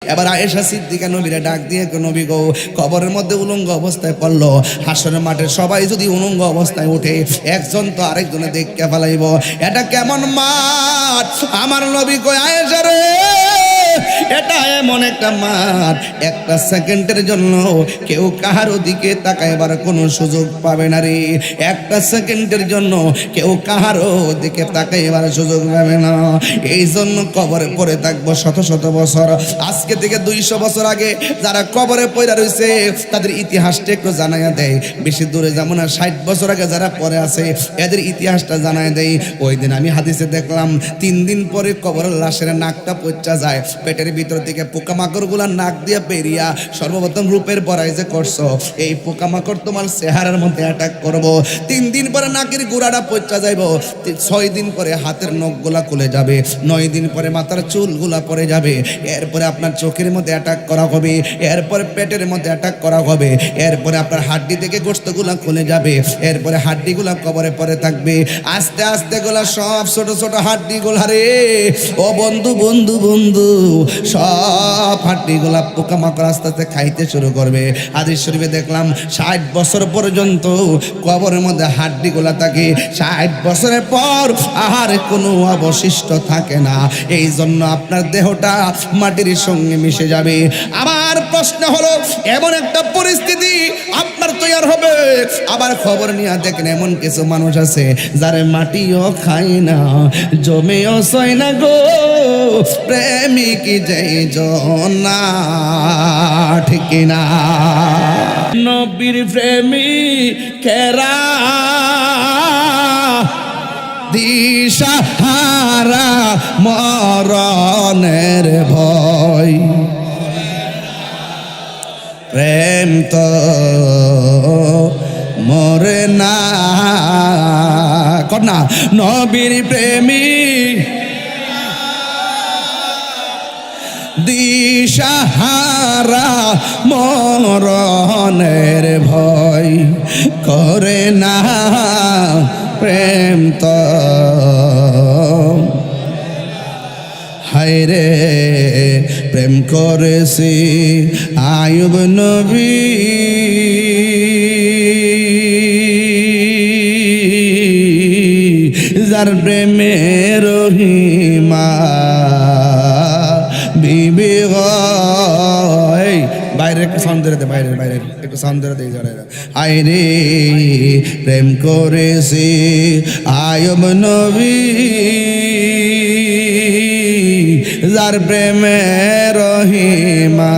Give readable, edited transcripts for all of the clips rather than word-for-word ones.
এবার আয়েশা সিদ্দিকা নবীরে ডাক দিয়ে নবী গো, কবরের মধ্যে উলঙ্গ অবস্থায় পড়লো, হাসরের মাঠে সবাই যদি উলঙ্গ অবস্থায় উঠে একজন তো আরেকজনে দেখতে ফেলাইব, এটা কেমন মাঠ? আমার নবী কয় আয়েশা রে, এটা এমন একটা মাঠ, একটা সেকেন্ডের জন্য কেউ কাহারও দিকে তাকাইবার কোনো সুযোগ পাবে না রে। একটা সেকেন্ডের জন্য কেউ কাহারও দিকে তাকাইবার সুযোগ পাবে না। এই জন্য কবরে পড়ে থাকবো শত শত বছর। আজকে থেকে 200 বছর আগে যারা কবরে পড়ে রয়েছে তাদের ইতিহাসটা একটু জানাইয়া দেয়। বেশি দূরে যেমন 60 বছর আগে যারা পড়ে আছে এদের ইতিহাসটা জানাই দেয়। ওই দিন আমি হাদিসে দেখলাম 3 দিন পরে কবরের লাশের নাকটা পচা যায়, পেটের ভিতর থেকে পোকামাকড়গুলা নাক দিয়ে বেরিয়া সর্বপ্রথম রূপের বড়াই যে করছো, এই পোকামাকড় তোমার চেহারার মধ্যে অ্যাটাক করব। 3 দিন পরে নাকের গোড়াটা পচা যাইব, 6 দিন পরে হাতের নখগুলা খুলে যাবে, 9 দিন পরে মাথার চুলগুলা পড়ে যাবে, এরপরে আপনার চোখের মধ্যে অ্যাটাক করা হবে, এরপরে পেটের মধ্যে অ্যাটাক করা হবে, এরপরে আপনার হাড্ডি থেকে গোশতগুলা খুলে যাবে, এরপরে হাড্ডিগুলা কবরে পড়ে থাকবে। আস্তে আস্তে গুলা সব ছোট ছোট হাড্ডিগুলা রে ও বন্ধু বন্ধু বন্ধু সব হাড্ডিগুলা পোকামাকড় আস্তে আস্তে খাইতে শুরু করবে। হাদিস শরীফে দেখলাম 60 বছর পর্যন্ত কবরের মধ্যে হাড্ডিগুলা থাকে, 60 বছরের পর আর কোনো অবশিষ্ট থাকে না। এই জন্য আপনার দেহটা মাটির সঙ্গে মিশে যাবে। আমার প্রশ্ন হলো, এমন একটা পরিস্থিতি আপনার তৈরি হবে, আবার খবর নিয়ে দেখেন এমন কিছু মানুষ আছে যারে মাটিও খায় না, জমেও সয় না গো, প্রেমিক যেই জনা, ঠিক না? নবীর প্রেমিকেরা দিশাহারা মরণের ভয়, প্রেম তো মরে না, কর না নবীর প্রেমিক দিশাহারা মরণের ভয় করে না, প্রেম তো হায় রে। প্রেম করেছি আয়ুব নবী, যার প্রেমের রহিমা বিবি হয়। বাইরে একটু সাউন্ড ধরে দে, বাইরে বাইরে একটু সাউন্ড ধরে দেয় যারা। হায় রে প্রেম করেছি আয়ুব নবী, যার প্রেমের রহিমা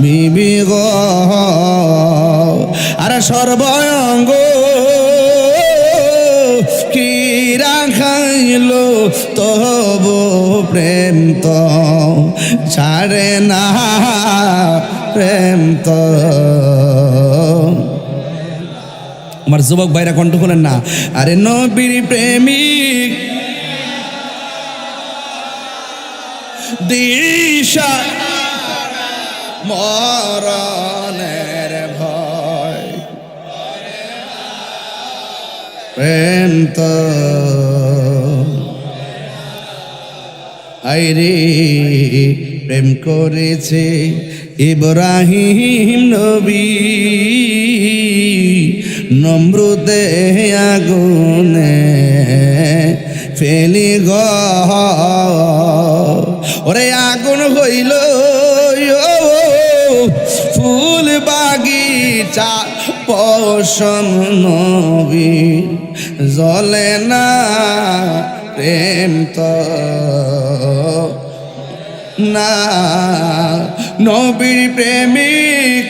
বিবি গো, আর সর্বঙ্গ কিরা খাইল তবু প্রেম তো ছাড়ে না, প্রেম তো। আমার যুবক ভাইরা কণ্ঠ খোলেন না, আরে নবীর প্রেমিক দিশা মরণের ভয়, প্রেম তো আইরে। প্রেম করেছে ইব্রাহিম নবী, নমরুদে আগুনে ফেলি গো, ওরে আগুন হইল ফুল বাগিচা পশম নবী, জ্বলে না প্রেম তো না, নবীর প্রেমিক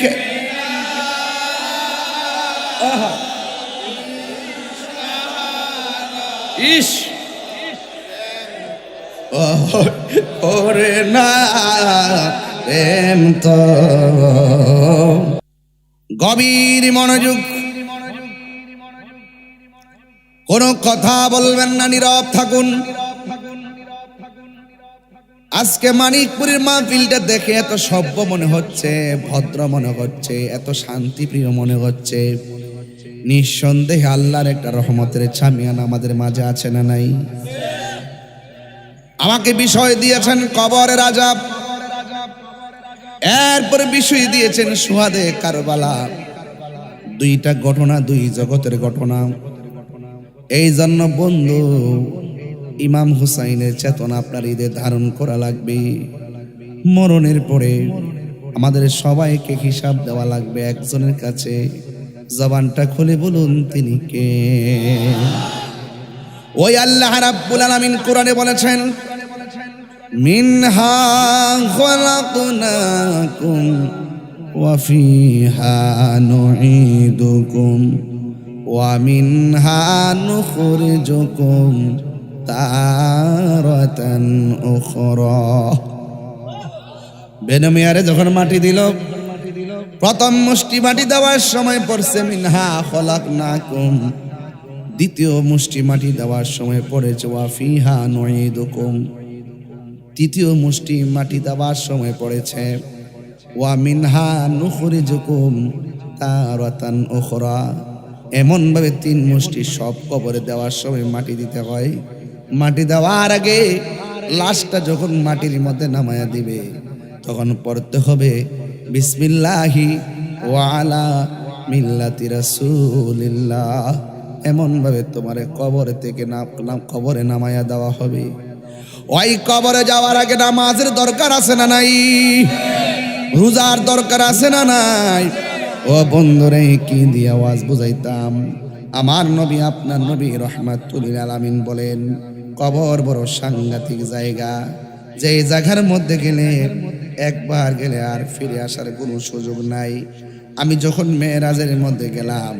ইস ওরে না প্রেম তো। গভীর মনোযোগ, কোনো কথা বলবেন না, নীরব থাকুন। আজকে মানিকপুরের মাহফিলটা দেখে এত সভ্য মনে হচ্ছে, ভদ্র মনে হচ্ছে, এত শান্তিপ্রিয় মনে হচ্ছে। নিঃসন্দেহে আল্লাহর একটা রহমতের ছামিয়ান আমাদের মাঝে আছে না নাই? আমাকে বিষয় দিয়েছেন কবরের আযাব, এরপরে বিষয় দিয়েছেন সুহাদে কারবালা। দুইটা ঘটনা, দুই জগতের ঘটনা। এই জন্য বন্ধু, ইমাম হুসাইনের চেতনা আপনার ঈদে ধারণ করা লাগবে। মরণের পরে আমাদের সবাইকে হিসাব দেওয়া লাগবে একজনের কাছে। জবানটা খুলে বলুন তিনি কে? ওই আল্লাহ রাব্বুল আলামিন কোরআনে বলেছেন, মিনহা খলাকনাকুম ওয়া ফিহা নুঈদুকুম ওয়া মিনহা নুখরিজুকুম তারাতান উখরা। বেনমিয়ারে যখন মাটি দিল, প্রথম মুষ্টি মাটি দেওয়ার সময় পড়ছে মিনহা খলাকনাকুম, দ্বিতীয় মুষ্টি মাটি দেওয়ার সময় পড়েছে ওয়া ফিহা নুঈদুকুম, তৃতীয় মুষ্টি মাটি দেওয়ার সময় পড়েছে ওয়া মিনহা নুখরিজুকুম তারাতান উখরা। এমন ভাবে তিন মুষ্টি সব কবরে দেওয়ার সময় মাটি দিতে হয়। মাটি দেওয়ার আগে লাশটা যখন মাটির মধ্যে নামায়া দিবে, তখন পড়তে হবে বিসমিল্লাহি ওয়া আলা মিল্লাতি রাসূলিল্লাহ। এমন ভাবে তোমারে কবর থেকে কবরে নামায়া দেওয়া হবে। ওই কবরে যাওয়ার আগে নামাজের দরকার আছে না নাই? রোজার দরকার আছে না নাই? ও বন্ধুরে, কি দিয়ে আওয়াজ বুঝাইতাম। আমার নবী, আপনার নবী রাহমাতুল লিল আলামিন বলেন, কবর বড় সাংঘাতিক জায়গা, যে জায়গার মধ্যে গেলে একবার গেলে আর ফিরে আসার কোনো সুযোগ নাই। আমি যখন মেরাজের মধ্যে গেলাম,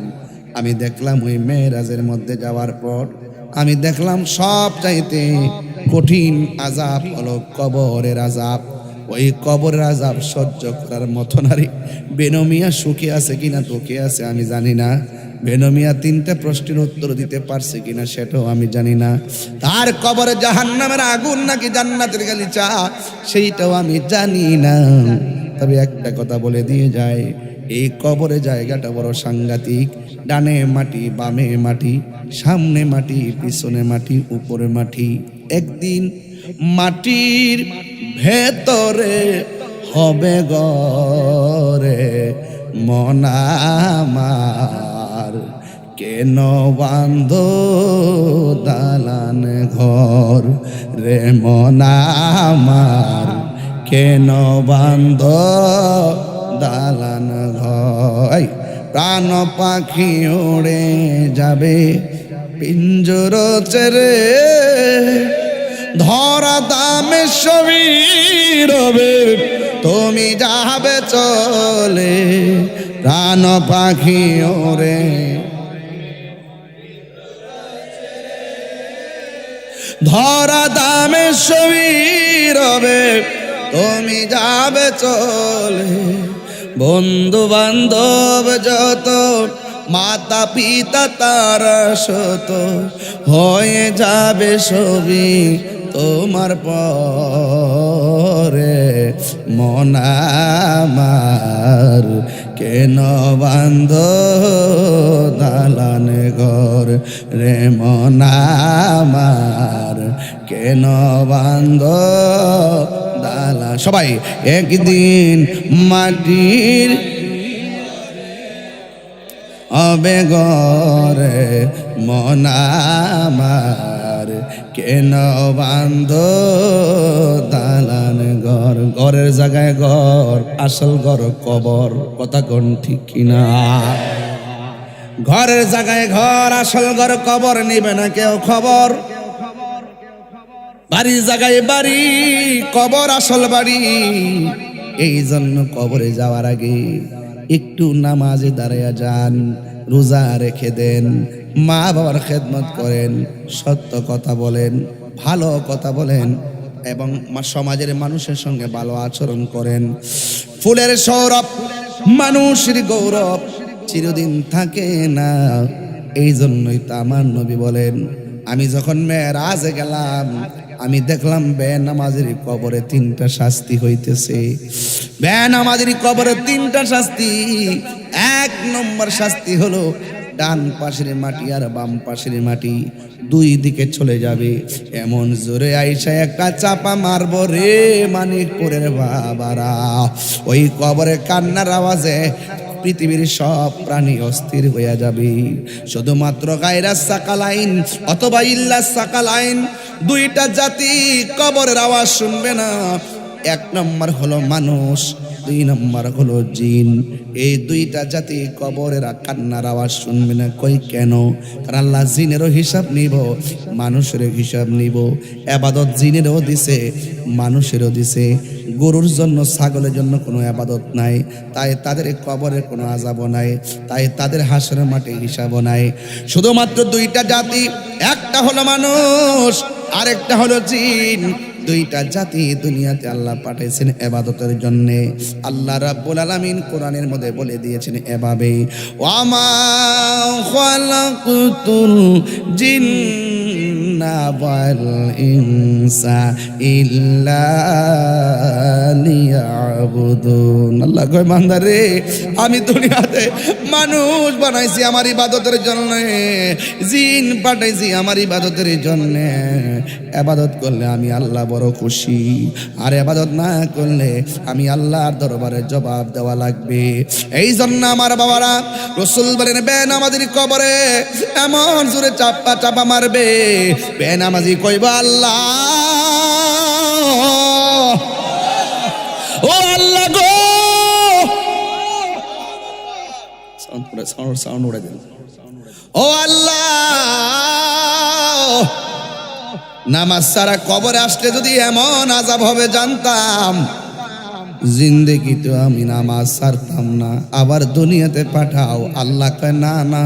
আমি দেখলাম ওই মেরাজের মধ্যে যাওয়ার পর আমি দেখলাম সব চাইতে কঠিন আযাব হলো কবরের আযাব। ওই কবরের আযাব সহ্য করার মতো নারী বেনমিয়া সুখে আছে কিনা দুঃখে আছে আমি জানি না। বেনমিয়া তিনটা প্রশ্নের উত্তর দিতে পারছে কিনা সেটাও আমি জানি না। তার কবরে জাহান্নামের আগুন নাকি জান্নাতের গালিচা সেইটাও আমি জানি না। তবে একটা কথা বলে দিয়ে যায়, এই কবরে জায়গাটা বড় সাংঘাতিক। ডানে মাটি, বামে মাটি, সামনে মাটি, পিছনে মাটি, উপরে মাটি। একদিন মাটির ভেতরে হবে গরে মন আমার, কেন বান্ধ দালান ঘর রে মন আমার, কেন বান্ধ দালান ঘর। প্রাণ পাখি উড়ে যাবে পিঞ্জর ছেড়ে, ধরা দামে সবই রবে তুমি যাবে চলে। প্রাণ পাখি ওরে ধরা দামে সবই রবে তুমি যাবে চলে। বন্ধু বান্ধব যত, মাতা পিতা তারা শত, হয়ে যাবে সবই তোমার পরে মন আমার, কেন বান্ধ দালান ঘর রে মন আমার, কেন বান্ধ দালান। সবাই একদিন মাটির হবে গরে মন আমার, কেন বান্ধ দালান ঘর। ঘরের জায়গায় ঘর, আসল ঘর কবর। কথা কোন ঠিক কিনা? ঘরের জায়গায় ঘর, আসল ঘর কবর। নিবে না কেউ খবর। বাড়ির জায়গায় বাড়ি, কবর আসল বাড়ি। এই জন্য কবরে যাওয়ার আগে একটু নামাজে দাঁড়াইয়া যান, রোজা রেখে দেন, মা বাবার খেদমত করেন, সত্য কথা বলেন, ভালো কথা বলেন এবং সমাজের মানুষের সঙ্গে ভালো আচরণ করেন। ফুলের সৌরভ, মানুষের গৌরব চিরদিন থাকে না। এই জন্যই তো আমার নবী বলেন, আমি যখন মেরাজে গেলাম, আমি দেখলাম বেনামাজের কবরে তিনটা শাস্তি হইতেছে। বেনামাজের কবরে তিনটা শাস্তি। এক নম্বর শাস্তি হলো ডান পাশের মাটি আর বাম পাশের মাটি দুই দিকে চলে যাবে। এমন জোরে আইসা একটা চাপা মারবো রে মানিকপুরের বাবারা, ওই কবরে কান্নার আওয়াজে পৃথিবীর সব প্রাণী অস্থির হয়ে যাবে। শুধুমাত্র গায়রা সাকালাইন অথবা ইল্লা সাকালাইন দুইটা জাতি কবরের আওয়াজ শুনবে না। এক নম্বর হলো মানুষ, দুই নম্বর হলো জিন। এই দুইটা জাতি কবরের কান্নার আওয়াজ শুনবে না। কই কেন? কারণ আল্লাহ জিনেরও হিসাব নিব, মানুষেরও হিসাব নিব। আবাদত জিনেরও দিছে, মানুষেরও দিছে। গরুর জন্য ছাগলের জন্য কোনো আবাদত নাই, তাই তাদের কবরের কোনো আযাবও নাই, তাই তাদের হাসরের মাঠে হিসাবও নাই। শুধুমাত্র দুইটা জাতি, একটা হলো মানুষ আরেকটা হলো জিন। দুইটা জাতি দুনিয়াতে আল্লাহ পাঠাইছেন ইবাদতের জন্য। আল্লাহ রাব্বুল আলামিন কোরআনের মধ্যে বলে দিয়েছেন এভাবে, ওয়ামা খালাকুতুল জিন্না ওয়াল ইনসা ইল্লা লিয়াবুদুন। আল্লাহ কয় বান্দারে, আমি দুনিয়াতে মানুষ বানাইছি আমার ইবাদতের জন্য, জিন পাঠাইছি আমার ইবাদতের জন্য। ইবাদত করলে আমি আল্লাহ বড় খুশি, আর ইবাদত না করলে আমি আল্লাহর দরবারে জবাব দেওয়া লাগবে। এই জন্য আমার বাবারা রাসূল বলেন, বেনামাজির কবরে এমন জোরে চাপা চাপা মারবে, বেনামাজি কইবা আল্লাহ ও আল্লাহ গো, সাউন্ড উড়ে দেন, ও আল্লাহ। নামাজ ছাড়া কবরে আসলে যদি এমন আযাব হবে জানতাম, জিন্দেগি তো আমি নামাজ ছাড়তাম না। আবার দুনিয়াতে পাঠাও। আল্লাহ কয় না না,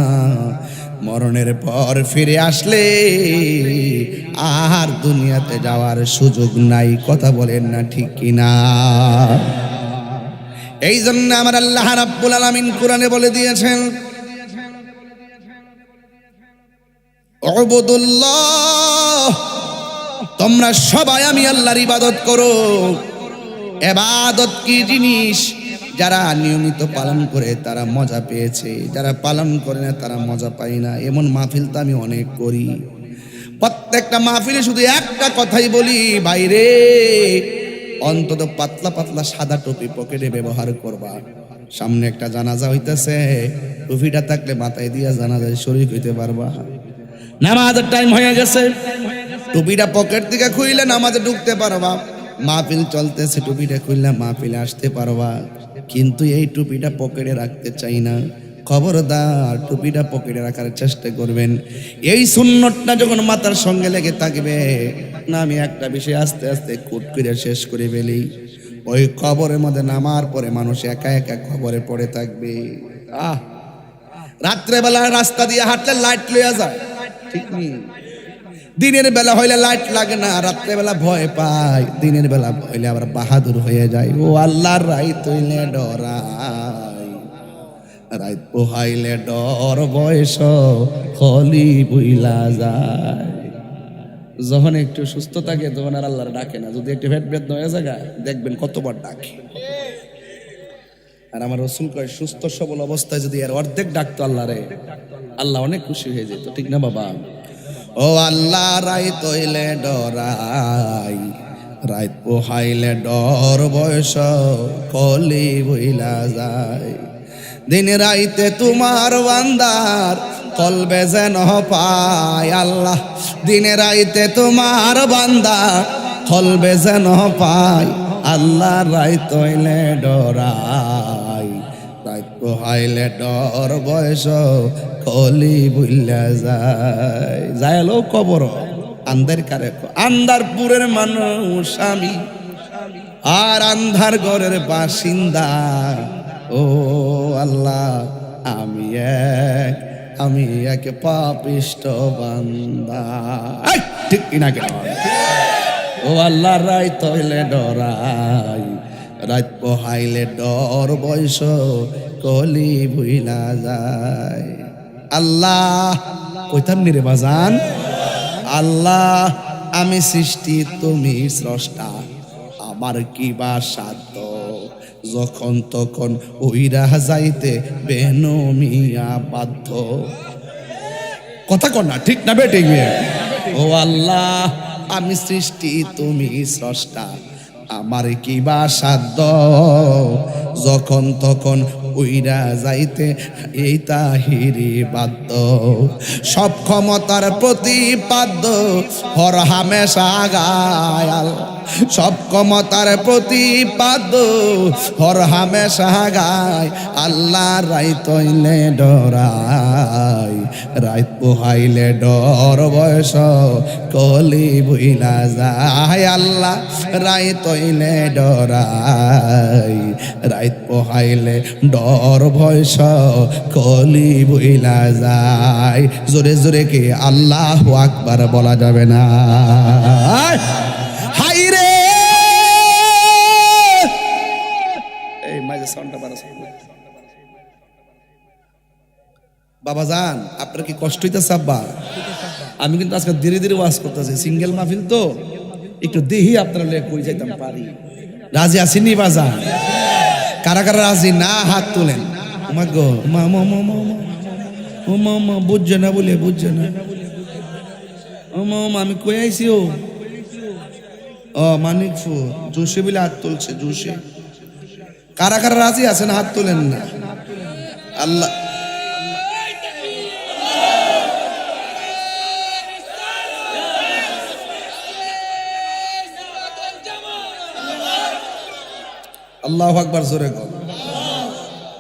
মরণের পর ফিরে আসলে আর দুনিয়াতে যাওয়ার সুযোগ নাই। কথা বলেন না ঠিক কিনা? এই জন্য আমার আল্লাহ রাব্বুল আলামিন কোরআনে বলে দিয়েছেন, উবুদুল্লাহ, তোমরা সবাই আমি আল্লাহর ইবাদত করো। ইবাদত কি জিনিস? যারা নিয়মিত পালন করে তারা মজা পেয়েছে, যারা পালন করে না তারা মজা পায় না। এমন মাহফিল তো আমি অনেক করি। প্রত্যেকটা মাহফিলে শুধু একটা কথাই বলি, বাইরে অন্তত পাতলা পাতলা সাদা টুপি পকেটে ব্যবহার করবা। সামনে একটা জানাজা হইতেছে, টুপিটা থাকলে মাথায় দিয়া জানাজায় শরীক হইতে পারবা। নামাজের টাইম হয়ে গেছে, টুপিটা পকেট থেকে খুইলে নামাজে ঢুকতে পারবা। মাহফিল চলতেছে, টুপিটা খুললে মাহফিলে আসতে পারবা। কিন্তু এই টুপিটা পকেটে রাখতে চাই না। খবরদার, টুপিটা পকেটে রাখার চেষ্টা করবেন। এই সুন্নতটা যখন মাথার সঙ্গে লেগে থাকবে না, আমি একটা বিষয় আস্তে আস্তে কুট করে শেষ করে ফেলি। ওই কবরের মধ্যে নামার পরে মানুষ একা একা কবরে পড়ে থাকবে। রাত্রেবেলা রাস্তা দিয়ে হাঁটলে লাইট লইয়া যায়, ঠিক নেই? দিনের বেলা হইলে লাইট লাগে না, রাত্রেবেলা ভয় পায়। দিনের বেলা হইলে আবার বাহাদুর হয়ে যায়। ও আল্লাহর রাইত হইলে ডরাই, রাইত পোহাইলে ডর, বয়স হলি বুইলা যায়। যখন একটু সুস্থ থাকে তখন আর আল্লাহর ডাকে না। যদি একটু ভেট ভেদ হয়ে যায় দেখবেন কতবার ডাকে। আর আমার রাসূল কয়, সুস্থ সবল অবস্থায় যদি এর অর্ধেক ডাকতো আল্লাহরে, আল্লাহ অনেক খুশি হয়ে যেত। ঠিক না বাবা? ও আল্লাহ, রাইত হইলে ডরাই, রাইত পোহাইলে ডর, বয়স কলি বইলা যায়। দিন রাইতে তোমার বান্দার কলবে যেন পায় আল্লাহ। দিনে রাইতে তোমার বান্দা কলবে যেন পায় আল্লাহ। রাইত হইলে ডরাই, রাইত পোহাইলে ডর, বয়স কলি বুইলা যায়। যাইলো কবর আন্ধার কারে, আন্ধারপুরের মানুষ আমি, আর আন্ধার ঘরের বাসিন্দা। ও আল্লাহ, আমি এক পাপিষ্ট বান্দা। ঠিক কিনা? ও আল্লাহ, রাইত হইলে ডরাই, রাত পোহাইলে ডর, বয়স কলি ভুইলা যায়। আল্লাহ কইতাম নিরে বাজান, আল্লাহ আমি সৃষ্টি তুমি স্রষ্টা, আমার কি বা সাধ্য যখন তখন ওইরা যাইতে বেনমিয়া বাধ্য। কথা কর না, ঠিক না বেঠিক? ও আল্লাহ, আমি সৃষ্টি, তুমি স্রষ্টা, আমার কি বা সাধ্য যখন তখন উইরা যাইতে এই তাহিরি বাধ্য। সব ক্ষমতার প্রতিপাদ্য হর হামেশা গায়াল, সব ক্ষমতার প্রতিপাদ্য হর হামেশা গায়। আল্লাহ রাইত হইলে ডরাই, রাইত পোহাইলে ডর বয়স কলি বুইলা যায়। আল্লাহ রাইত হইলে ডরাই, রাইত পোহাইলে ডর বয়স কলি বুইলা যায়। জোরে জোরে কে আল্লাহু আকবার বলা যাবে না? হাই রে, এই মাঝে সাউন্ডটা বাড়া। বাবা জান, আপনার কি কষ্ট হইতেছে? আব্বা, আমি কিন্তু আজকে ধীরে ধীরে ওয়াজ করতেছি, সিঙ্গেল মাহফিল তো, একটু দেহি আপনারা কই যাইতাম পারি। রাজি আসেনি বাজান? কারা কারা রাজি না হাত তুলেন। গো মা মা মা মা ও মা মা, বুঝছে না বলে, বুঝছে না। ও মা, আমি কই আইছি? ও মানিকপুর জোশে বলে হাত তুলছে, জোশে। কারা কারা রাজি আছেন হাত তুলেন না। আল্লাহ, আল্লাহু আকবার জোরে গো।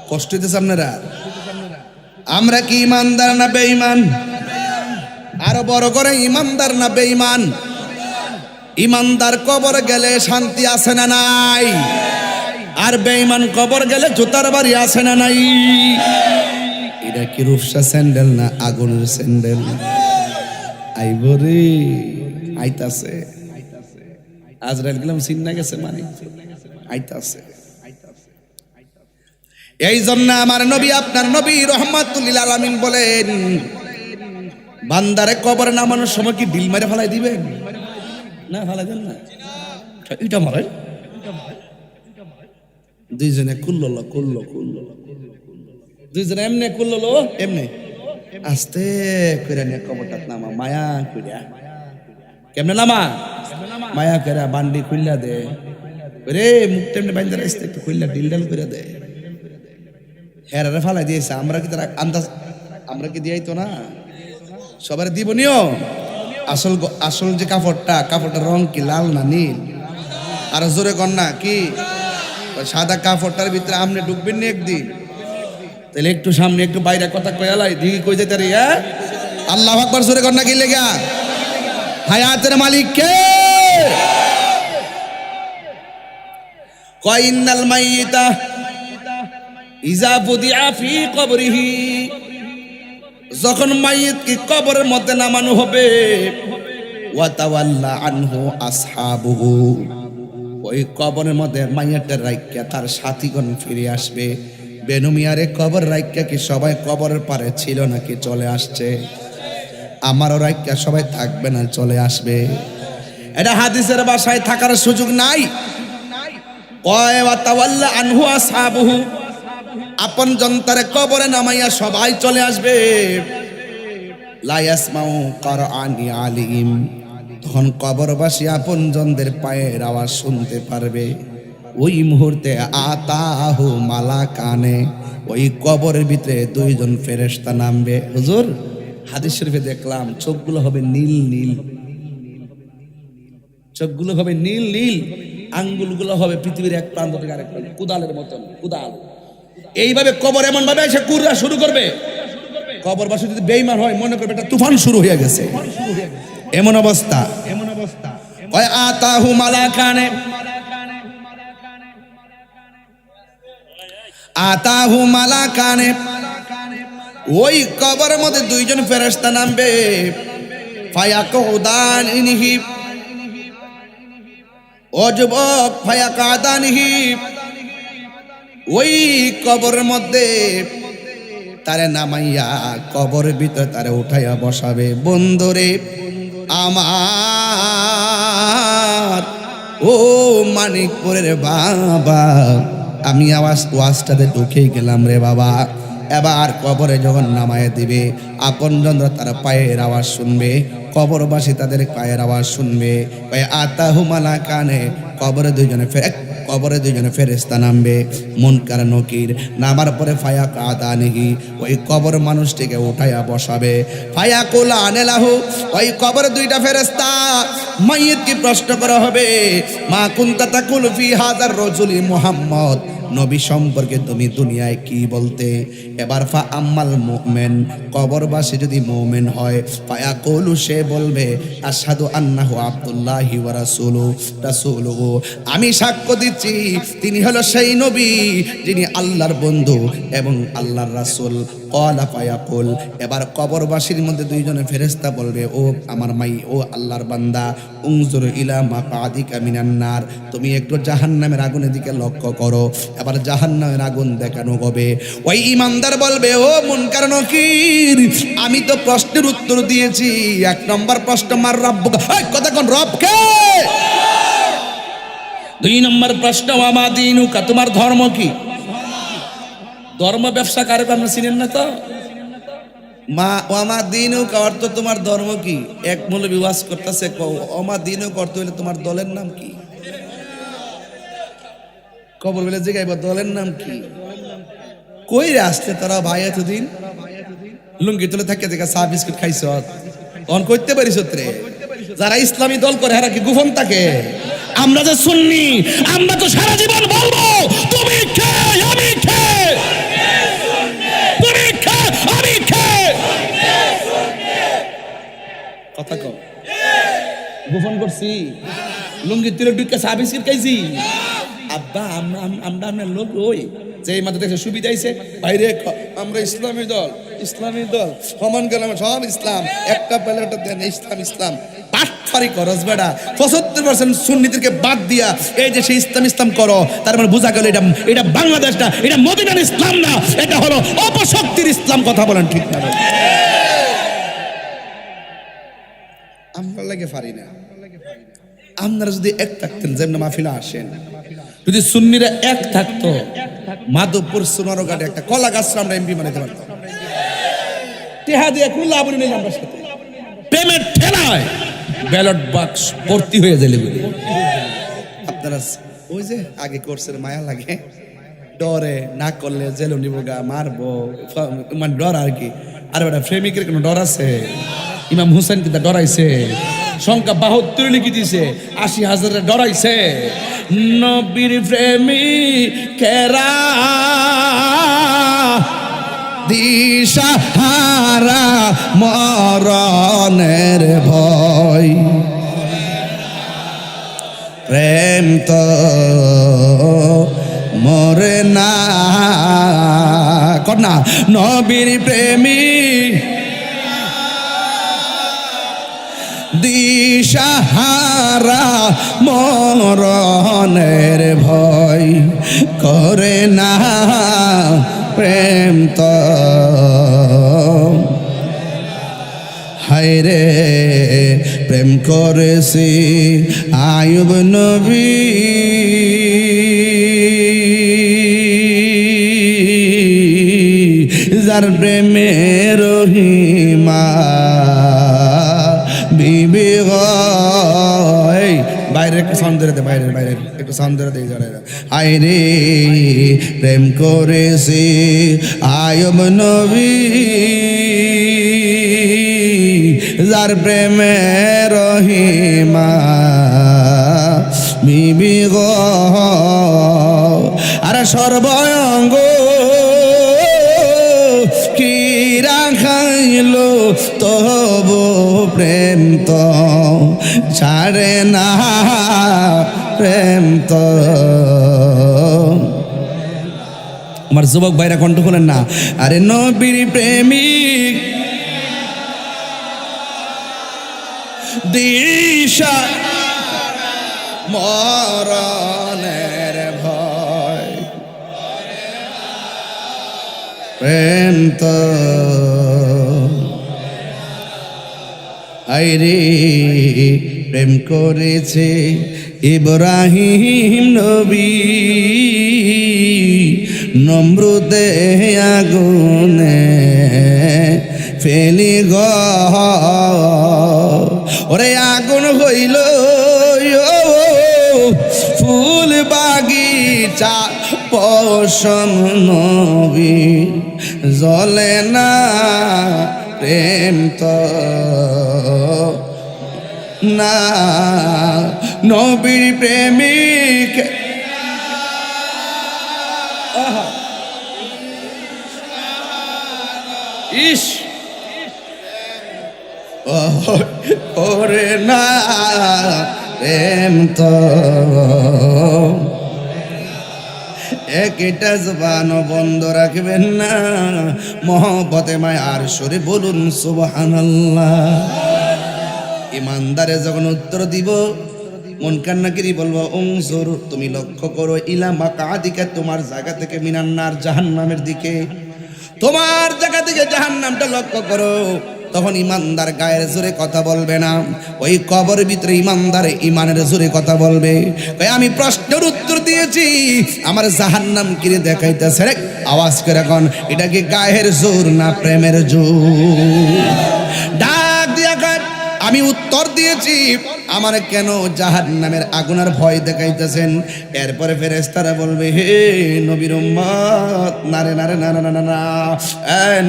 কষ্ট হইতেছে আপনারা? আমরা কি ইমানদার না বেঈমান? আরো বড় করে, ইমানদার না বেঈমান? ইমানদার কবর গেলে শান্তি আছে না নাই? আর বেঈমান কবর গেলে জুতার বাড়ি আছে না নাই? এটা কি রূপসা স্যান্ডেল না আগুনের স্যান্ডেল? আইবরে আইতাছে, আজরাইল গেলাম সিন্না গেছে, মানে আইতাছে। এই জন্য আমার নবী, আপনার নবী রহমাতুল লিল আলামিন বলেন, বান্দারে কবরে নামানোর সময় কি ডিল মেরে ফেলাই দিবেন? না, ফেলাই দেন না। এটা মারে দুইজনে কুল্লো কুল্লো কুল্লো, দুইজনে এমনি কুল্লো এমনি আস্তে করে নিয়ে কবরটা নামা, মায়া কইরা। কেমনে নামা? মায়া করে বান্ডি খুললা দে রে, মুখ টেমনে বাইন্দা রাখতে একটু খুললা ডিল ডাল করে দে। হেরারে ফালাই দিয়েছে। আমরা কি তারা আন্দাজ, আমরা কি দিয়াই তো না, সবার দিব নিও। আসল আসল যে কাপড়টার রং কি লাল না নীল? আর জোরে কন্যা কি সাদা কাপড়টার ভিতরে আমনে ঢুকবেন নি একদিন? তাহলে একটু সামনে একটু বাইরে কথা কয়ালাই দিঘি কই যেতে রে। আল্লাহু আকবার জোরে কন্যা কি লেগা? হায়াতের মালিক কে? কইনাল মাইয়িতা ইজা বুদিআ ফি কবরিহি, যখন মাইয়িতকে কবরের মধ্যে নামানো হবে, ওয়া তাওয়াল্লা আনহু আসহাবুহু, ওই কবরের মধ্যে মাইয়াটা রাইক্কা তার সাথীগণ ফিরে আসবে। বেনুমিয়ারে কবর রাইক্কা কি সবাই কবরের পারে ছিল নাকি চলে আসছে? আমারও রাইক্কা সবাই থাকবে না, চলে আসবে। এটা হাদিসের ভাষায় থাকার সুযোগ নাই। কয় ওয়া তাওয়াল্লা আনহু আসহাবুহু, আপন জনতারে কবরে নামাইয়া সবাই চলে আসবে। লা ইয়াসমাউ কুরআনি আলিম, তখন কবরবাসী আপন জনদের পায়ের আওয়াজ শুনতে পারবে। ওই মুহূর্তে আতাহু মালাকানে, ওই কবরের ভিতরে দুইজন ফেরেশতা নামবে। হুজুর, হাদিস শরীফে দেখলাম চোখগুলো হবে নীল নীল, চোখগুলো হবে নীল নীল, আঙ্গুলগুলো হবে পৃথিবীর এক প্রান্ত থেকে আরেক প্রান্ত, কুদালের মতন কুদাল। এইভাবে কবর এমন ভাবে এসে কুররা শুরু করবে, কবরবাসী যদি বেঈমান হয় মনে করবে এটা তুফান শুরু হয়ে গেছে, এমন অবস্থা। ওই আতাহু মালাকানে, আতাহু মালাকানে, ওই কবরের মধ্যে দুইজন ফেরেশতা নামবে। ফায়াকুদানিহি, ও যুবক, ফায়াকুদানিহি, ওই কবরের মধ্যে তারে নামাইয়া কবরের ভিতরে তারে উঠাইয়া বসাবে। বন্ধুরে আমার, ও মানিকপুরের বাবা, আমি ওয়াজটাতে ঢুকেই গেলাম রে বাবা। এবার কবরে যখন নামায় দিবে, আপনজনরা তারা পায়ের আওয়াজ শুনবে, কবরবাসী তাদের পায়ের আওয়াজ শুনবে। আতাহু মালাকানে, কবরে দুইজনে ফেরেশতা নামবে, মুনকার নকির। নামার পরে ফায়া কাদানিহি, ওই কবর মানুষটিকে উঠাইয়া বসাবে। ফায়াকুল আনেলাহু, ওই কবরে দুইটা ফেরেশতা মাইয়িতকে প্রশ্ন করা হবে, মা কুনতা তাকুল ফি হাযার রাজুলি মুহাম্মদ, নবী সম্পর্কে তুমি দুনিয়ায় কি বলতে? এবার ফা আম্মাল মুমিন, কবরবাসী যদি মুমিন হয়, ফায়াকুলু, সে বলবে আশহাদু আন্নাহু আব্দুল্লাহি ওয়া রাসূলুহু, আমি সাক্ষ্য দিচ্ছি তিনি হলো সেই নবী যিনি আল্লাহর বন্ধু এবং আল্লাহর রাসূল। ক্বালা ফায়াকুল, এবার কবরবাসীর মধ্যে দুইজনে ফেরেশতা বলবে, ও আমার ও আল্লাহর বান্দা, উনজুর ইলা মাকাদিকা মিনান নার, তুমি একটু জাহান্নামের আগুনের দিকে লক্ষ্য করো। এবার জাহান্নামের আগুন দেখানো হবে। ওই ইমানদার বলবে, ও মুনকার নকির, আমি তো প্রশ্নের উত্তর দিয়েছি। এক নম্বর প্রশ্ন, মার রাব্বুকা, কথা কোন রব কে? দুই নম্বর প্রশ্ন, ওয়ামা দীনুকা, তোমার ধর্ম কি? ধর্ম ব্যবসা কারে আপনি চিনেন না তো? মা ওয়ামা দীনুকা অর্থ তোমার ধর্ম কি? এক মৌলবি ওয়াজ করতেছে, ওয়ামা দীনুকা অর্থ হইলে তোমার দলের নাম কি? কবর বলে জিগাইব দলের নাম কি? কই রে আসতে তোরা ভাই এতদিন লুঙ্গি তুলে থাকে দেখা চা বিস্কুট খাইছ, অন করতে পারিস রে? যারা ইসলামী দল করে এরা কি গোপন থাকে? আমরা যে সুন্নি, আমরা তো সারা জীবন বলবো তুমি কে, আমি কে, তুমি কে, আমি কে, কথা কও। গোপন করছি? লুঙ্গি তুলে ঢুকে চা বিস্কুট খাইছি? আব্বা আমরা লোক ওই যে মাথা দেখে সুবিধা হয়েছে বাইরে, আমরা ইসলামী দল, ইসলামী দল সমান গেলাম সব ইসলাম, একটা প্যালেটা দেন ইসলাম, ইসলাম পাটফারি করস বেড়া। 75% সুন্নিদেরকে বাদ দিয়া এই যে সেই ইসলাম করো, তার মানে বোঝা গেল এটা বাংলাদেশ না, এটা মদিনার ইসলাম না, এটা হলো অপশক্তির ইসলাম। কথা বলেন ঠিক না? আমরা লাগে পারি না। আপনারা যদি এক থাকতেন, যেমন মাহফিলে আসেন, যদি সুন্নিরা এক থাকতো, মাধবপুর সোনারঘাটে একটা কলা গাছ আমরা এমপি বানাইতে পারতাম। টেহা দিয়ে কোনো লাভ নেই, আমরা সাথে পেমেন্ট ঠেলায় ব্যালট বাক্স ভর্তি হয়ে গেলে বলে আপনারা ওই যে আগে কোর্সের মায়া লাগে, ডরে না করলে জেলে নিব গা, মারবো, মানে ডর আর কি। আর বেটা প্রেমিকের কোনো ডর আছে? ইমাম হুসেন কিন্তু ডরাইছে, সংখ্যা 72 লিখে দিছে, 80,000 ডরাইছে। নবীর প্রেমিকেরা দিশাহারা মরণের ভয়, প্রেম তো মরে না, কর না। নবীর প্রেমিক দিশাহারা মরণের ভয় করে না, প্রেম তো হায়রে প্রেম করেছি আয়ুব নবী, যার প্রেমে রহিমা বিবি গয়। বাইরে একটু সাউন্ড ধরে দে, বাইরে বাইরে একটু সাউন্ড ধরে দেয়। আইরে প্রেম করেছি আয়ুব নবী, যার প্রেমে রহিমা বিবি গয়। আর সর্বঙ্গ খাইল তবু প্রেম তো ছাড়ে না, প্রেম তো। আমার যুবক ভাইরা কণ্ঠ খোলেন না। আরে নবীর প্রেমিক দিশা মরণের ভয়, প্রেম তো আইরে প্রেম করেছে ইব্রাহিম নবী নমরুদে আগুনে ফেলি গো ওরে আগুন হইল ফুল বাগিচা পশম নবী জ্বলে না প্রেম তো না নবীর প্রেমিক ইস ওরে না প্রেম তো একটা জবান বন্ধ রাখবেন না মহব্বতে মায়ার সুরে বলুন সুবহানাল্লাহ। ইমানদারে যখন উত্তর দিব মন কান্নাগিরি বলবো উনজুর তুমি লক্ষ্য করো ইলা মাকাদিকা তোমার জায়গা থেকে মিনান্নার জাহান্নামের দিকে, তোমার জায়গা থেকে জাহান্নামটা লক্ষ্য করো। তখন ইমানদার গায়ের জোরে কথা বলবে না, ওই কবর ভিতরে ইমানদার ইমানের জোরে কথা বলবে। আমি প্রশ্নের উত্তর দিয়েছি আমার জাহান্নাম কিরে দেখাইতেছে রে, আওয়াজ করে এখন এটা কি গায়ের জোর না প্রেমের জোর? ডাক দিয়া আমি উত্তর দিয়েছি আমার কেন জাহান্নামের আগুনের ভয় দেখাইতেছেন? এরপরে ফেরেশতারা বলবে হে নবীর উম্মত নারে নারে না না না না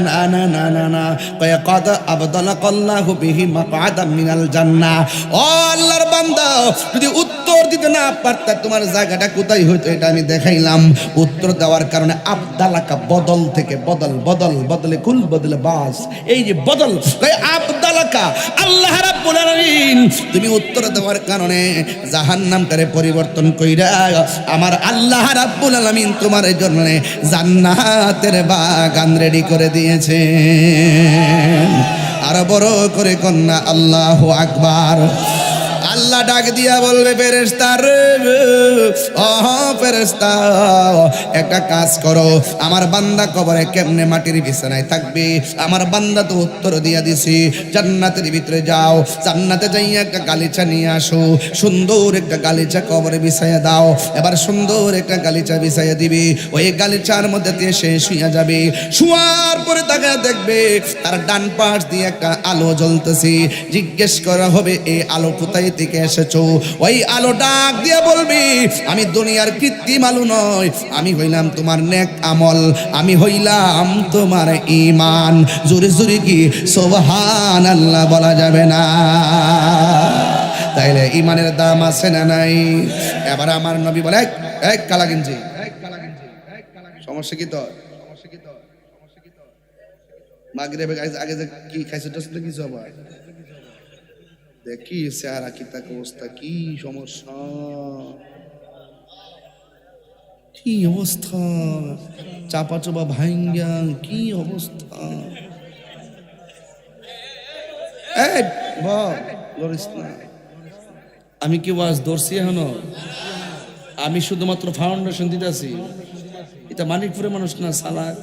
না না না না না কয়া কদ আবদালাকাল্লাহু বিহি মাকআদাম মিনাল জান্নাহ। ও আল্লাহর বান্দা যদি উত্তর দিতে না পারতা তোমার জায়গাটা কোথায় হইতো এটা আমি দেখাইলাম। উত্তর দেওয়ার কারণে আবদালাকা বদল থেকে বদল বদল বদলে কুল বদলে বাস, এই যে বদল আবদালাকা আল্লাহ রাব্বুল আলামিন তুমি উত্তর দেওয়ার কারণে জাহান্নামটারে পরিবর্তন কইরা আমার আল্লাহ রাব্বুল আলামিন তোমার জন্য জান্নাতের বাগান রেডি করে দিয়েছে। আর বড় করে কন্যা আল্লাহু আকবার। আল্লাহ ডাক দিয়া বলবে ফেরেশতা রে ও ফেরেশতা একটা কাজ করো, আমার বান্দা কবরে কেমনে মাটির বিছানায় থাকবে? আমার বান্দা তো উত্তর দিয়া দিছি জান্নাতের ভিতরে যাও, জান্নাতে যাইয়া একটা গালিচা নিয়ে আসো, সুন্দর একটা গালিচা কবরে বিছাইয়া দাও। এবার সুন্দর একটা গালিচা বিছাইয়া দিবি, ওই গালিচার মধ্যে দিয়ে সে শুইয়া যাবে। শুয়ার পরে তাকায় দেখবে তার ডান পাশ দিয়ে একটা আলো জ্বলতেছে। জিজ্ঞেস করা হবে এই আলো কোথায় থেকে এসেছো? ওই আলো ডাক দিয়ে বলবি আমি দুনিয়ার কৃত্রিম আলো নয়, আমি হইলাম তোমার নেক আমল, আমি হইলাম তোমার ঈমান। জোরে জোরে কি সুবহানাল্লাহ বলা যাবে না? তাইলে ঈমানের দাম আছে না নাই? এবার আমার নবী বলে এক কালা গেঞ্জি সমস্যা কি তোর? মাগরিবে আগে যে কি খাইছো তো কিছু আবার দেখি চেহারা কি তাকে অবস্থা, কি সমস্যা, কি অবস্থা, চাপা চোপা ভাঙ্গা কি অবস্থা। আমি কি ওয়াজ ধরছি এখনো? আমি শুধুমাত্র ফাউন্ডেশন দিতেছি। এটা মানিকপুরের মানুষ না সালাক,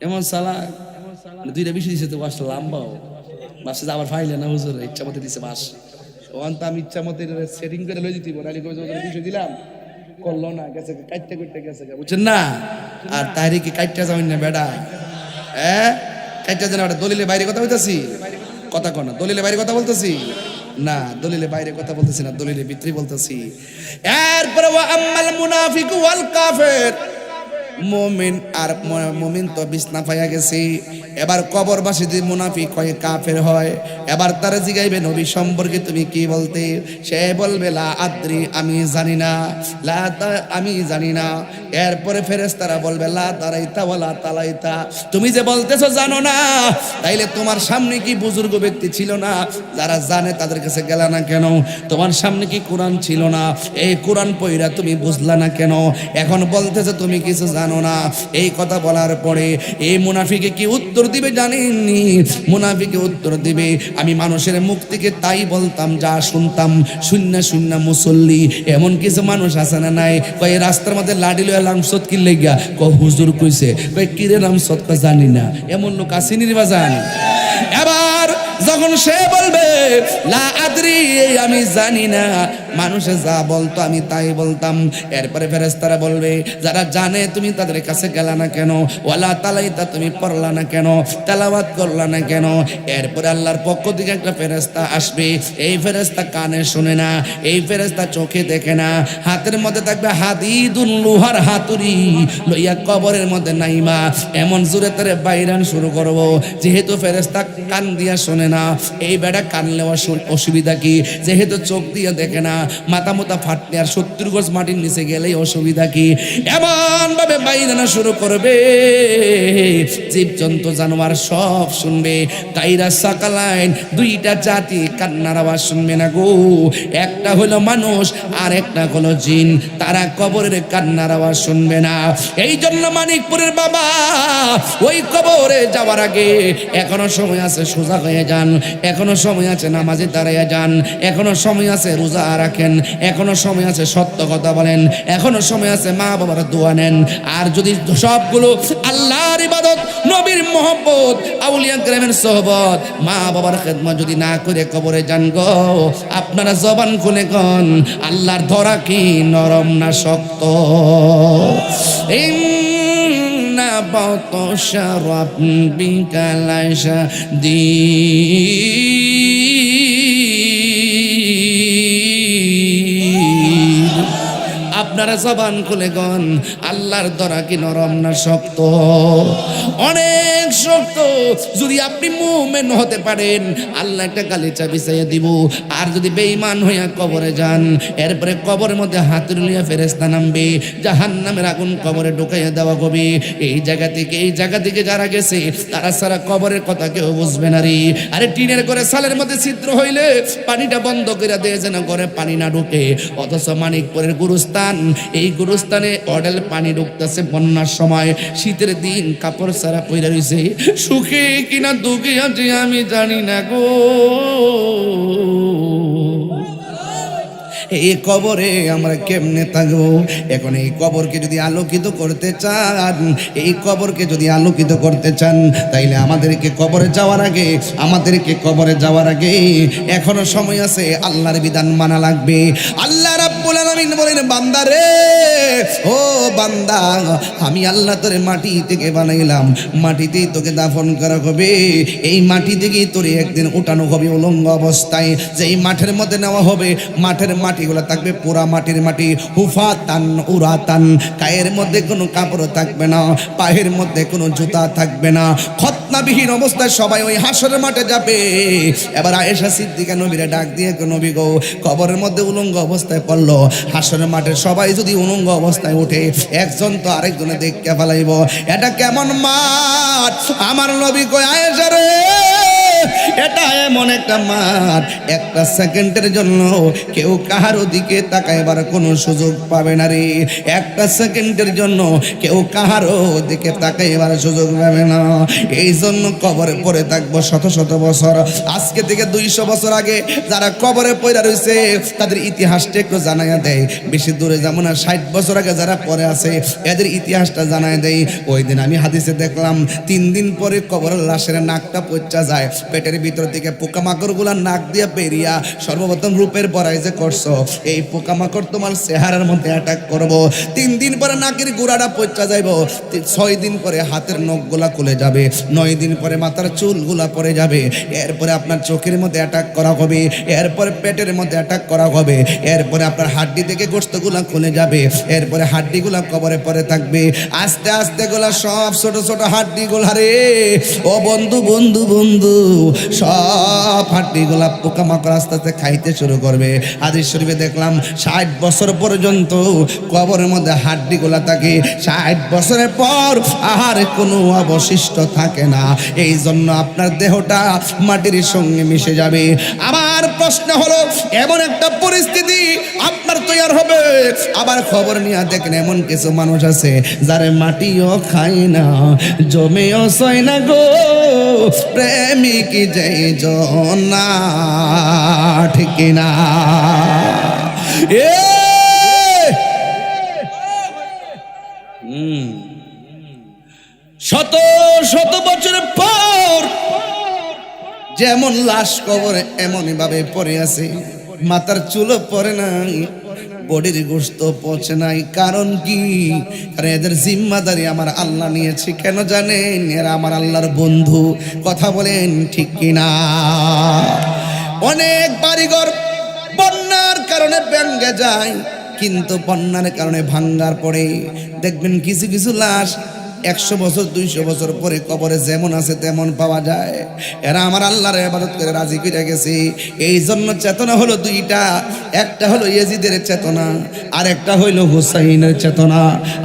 এমন সালাক দুইটা বেশি দিছে তো বাসটা লম্বাও বাসে আবার ফাইলে না হুজুর ইচ্ছা মতো দিছে বাস। ওখান তো আমি ইচ্ছা মতো সেটিং করে লই দিতে বলি বিষয় দিলাম করলো না, গেছে কাটতে করতে গেছে বুঝছেন না। আর তাইরে কি কাটতে যাবেন না বেটা? কাটতে যান বেটা। দলিলে বাইরে কথা বলতেছি, কথা কর না। দলিলে বাইরে কথা বলতেছি না, দলিলে বাইরে কথা বলতেছি না, দলিলে ভিতরে বলতেছি। এরপরে ওয়া আম্মাল মুনাফিকু ওয়াল কাফির, মুমিন আর মুমিন তো বিছনা পাইয়া গেছে। এবার কবরবাসী যদি মুনাফিক হয় কাফের হয়, এবার তারা জিগাইবে নবী সম্পর্কে তুমি কি বলতে? সে বলবে লা আদ্রি আমি জানি না, আমি জানি না। এরপরে ফেরেশতারা বলবে লা তারাইতা ওয়ালা তালাইতা, তুমি যে বলতেছো জানো না, তাইলে তোমার সামনে কি বুজুর্গ ব্যক্তি ছিল না যারা জানে তাদের কাছে গেলা না কেন? তোমার সামনে কি কোরআন ছিল না, এই কোরআন পড়া তুমি বুঝলা না কেন? এখন বলতেছো তুমি কিছু জানো না। এই কথা বলার পরে এই মুনাফিকে কি উত্তর দিবে জানেননি? মুনাফিকে উত্তর দিবে আমি মানুষের মুখ থেকে তাই বলতাম যা শুনতাম, শূন্য শূন্য মুসল্লি। এমন কিছু মানুষ আছে না নাই? কই রাস্তার মধ্যে লাডি লইয়া লামসত কি লেগা ক হুজুর কইছে, কই কিরে লামসত কা জানি না, এমন লোক আছে নির্বাচন। এবার যখন সে বলবে লা আদরি আমি জানি না, মানুষে যা বলতো আমি তাই বলতাম। এরপরে ফেরেশতারা বলবে, যারা জানে তুমি তাদের কাছে গেলা না কেন, ওয়ালা তালাইতা তুমি পড়লা না কেন, তেলাওয়াত করলা না কেন। এরপরে আল্লাহর পক্ষ থেকে একটা ফেরেশতা আসবে। এই ফেরেশতা কানে শুনে না, এই ফেরেশতা চোখে দেখে না, হাতের মধ্যে থাকবে হাদিদুন, লোহার হাতুড়ি লইয়া কবরের মধ্যে নাইমা এমন জোরে তারে বাইরান শুরু করব। যেহেতু ফেরেশতা কান দিয়া শোনে না, এই বেটা কানলে অসুবিধা কি, যেহেতু চোখ দিয়ে দেখে না, মাথা মোতা ফাটলে আর 70 গজ মাটির নিচে গেলেই অসুবিধা কি, এমন ভাবে বাইরানা শুরু করবে। জীবজন্তু জানোয়ার সব শুনবে। কাইরা সাকালাইন, দুইটা জাতি কান্নার আওয়াজ শুনবে না গো। একটা হলো মানুষ আর একটা হলো জিন, তারা কবরের কান্নার আওয়াজ শুনবে না। এই জন্য মানিকপুরের বাবা ওই কবরে যাওয়ার আগে এখনো সময় আছে, সোজা হয়ে যান, এখনো সময় আছে, নামাজে দাঁড়াইয়া যান, এখনো সময় আছে, রোজা রাখেন, এখনো সময় আছে, সত্য কথা বলেন, এখনো সময় আছে, মা বাবার দোয়া নেন। আর যদি সবগুলো আল্লাহর ইবাদত, নবীর মহব্বত, আউলিয়া কেরামের সোহবত, মা বাবার খেদমত যদি না করে কবরে যান গো, আপনারা জবান খুলে কোন আল্লাহর ধরা কি নরম না শক্ত? ইন্না বাতাশা রাব্বিকা লাশাদীদ। আপনারা জবান খুলে গন আল্লাহর ধরা কি নরম না শক্ত? অনেক শক্ত। যদি আপনি মুমিন হতে পারেন, আল্লাহ একটা গালিচা বিছাইয়া দিব। আর যদি বেঈমান হইয়া কবরে যান, এরপরে কবরের মধ্যে হাতুড়ি নিয়ে ফেরেশতা নামবে, জাহান্নামের আগুন কবরে ঢুকাইয়া দেওয়া হবে। এই জায়গা থেকে যারা গেছে তারা সারা কবরের কথা কেউ বুঝবে না রে। আরে টিনের করে সালের মধ্যে ছিদ্র হইলে পানিটা বন্ধ করে দেয় যেন ঘরে পানি না ঢুকে। অথচ মানিকপুরের গুরুস্থান, এই গুরুস্থানে অডেল পানি ঢুকতেছে বন্যার সময়। শীতের দিন কাপড় সারা পইরা রইছে, সুখে কিনা দুঃখে আছে আমি জানি না গো। এই কবরে আমরা কেমনে থাকবো? এখন এই কবরকে যদি আলোকিত করতে চান, এই কবরকে যদি আলোকিত করতে চান, তাইলে আমাদেরকে কবরে যাওয়ার আগে এখনো সময় আছে, আল্লাহর বিধান মানা লাগবে। আল্লাহ রাব্বুল আলামিন বলেন, বান্দা রে, ও বান্দা, আমি আল্লাহ তোরে মাটি থেকে বানাইলাম, মাটিতেই তোকে দাফন করা হবে। এই মাটি থেকেই তোরে একদিন উঠানো হবে উলঙ্গ অবস্থায়। যেই মাঠের মধ্যে নেওয়া হবে, মাঠের মাটিগুলো থাকবে পোড়া মাটির মাটি, হুফাতান উরাতান, গায়ের মধ্যে কোনো কাপড় থাকবে না, পায়ের মধ্যে কোনো জুতা থাকবে না, খতনাবিহীন অবস্থায় সবাই ওই হাসরের মাঠে যাবে। এবার আয়েশা সিদ্দিকা নবীরে ডাক দিয়ে, নবী গো, কবরের মধ্যে উলঙ্গ অবস্থায় পড়লো, হাসরের মাঠে সবাই যদি উলঙ্গ অবস্থায় ওঠে, একজন তো আরেকজনে দেখতে ফেলাইব, এটা কেমন মাঠ? আমার নবী কই, আয়েশা রে, এটা এমন একটা মাঠ, একটা সেকেন্ডের জন্য কেউ কাহারও দিকে তাকাইবার কোনো সুযোগ পাবে না রে। একটা সেকেন্ডের জন্য কেউ কাহারও দিকে তাকাইবার সুযোগ পাবে না। এই জন্য কবরে পড়ে থাকবো শত শত বছর। আজকে থেকে 200 বছর আগে যারা কবরে পড়ে রয়েছে তাদের ইতিহাসটা একটু জানাইয়া দেয়। বেশি দূরে যেমন 60 বছর আগে যারা পড়ে আছে এদের ইতিহাসটা জানায় দেয়। ওই দিন আমি হাদিসে দেখলাম 3 দিন পরে কবরের লাশের নাকটা পচা যায়, পেটের ভিতর থেকে পোকামাকড় গুলা নাক দিয়ে বেরিয়া সর্বপ্রথম রূপের বড়াই যে করছো, এই পোকামাকড় তোমার চেহারার মধ্যে অ্যাটাক করবো। 3 দিন পরে নাকের গোড়াটা পচা যাইব, 6 দিন পরে হাতের নখগুলা খুলে যাবে, 9 দিন পরে মাথার চুলগুলা পড়ে যাবে, এরপরে আপনার চোখের মধ্যে অ্যাটাক করা হবে, এরপরে পেটের মধ্যে অ্যাটাক করা হবে, এরপরে আপনার হাড্ডি থেকে গোশতগুলা খুলে যাবে, এরপরে হাড্ডিগুলা কবরে পড়ে থাকবে। আস্তে আস্তে গুলা সব ছোট ছোট হাড্ডিগুলা রে, ও বন্ধু বন্ধু বন্ধু, সব হাড্ডিগুলা পোকামাকড় আস্তে আস্তে খাইতে শুরু করবে। হাদিস শরীফে দেখলাম 60 বছর পর্যন্ত কবরের মধ্যে হাড্ডিগুলা থাকে, 60 বছরের পর আর কোনো অবশিষ্ট থাকে না। এই জন্য আপনার দেহটা মাটির সঙ্গে মিশে যাবে। আমার প্রশ্ন হলো, এমন একটা পরিস্থিতি আপনার তৈরি হবে, আবার খবর নিয়ে দেখেন এমন কিছু মানুষ আছে যারে মাটিও খায় না, জমেও সয় না গো, প্রেমিক যেই জনা, ঠিক না? শত শত বছরের পর যেমন লাশ কবরে এমনই ভাবে পড়ে আছে, মাথার চুলও পড়ে নাই, বডির গোশত পচে নাই। কারণ কি? কারণ এদের জিম্মাদারি আমার আল্লাহ নিয়েছে। কেন জানেন? এরা আমার আল্লাহর বন্ধু। কথা বলেন ঠিক কিনা? অনেক বাড়িঘর বন্যার কারণে ভেঙে যায়, কিন্তু বন্যার কারণে ভাঙ্গার পরে দেখবেন কিছু কিছু লাশ 100 বছর 200 বছর পরে কবরে যেমন আছে তেমন পাওয়া যায়। এরা আমার আল্লাহর ইবাদত করে রাজি করে গেছে। এই জন্য চেতনা হলো দুইটা, একটা হলো ইয়াজিদের চেতনা, আর একটা হইল হুসাইনের চেতনা।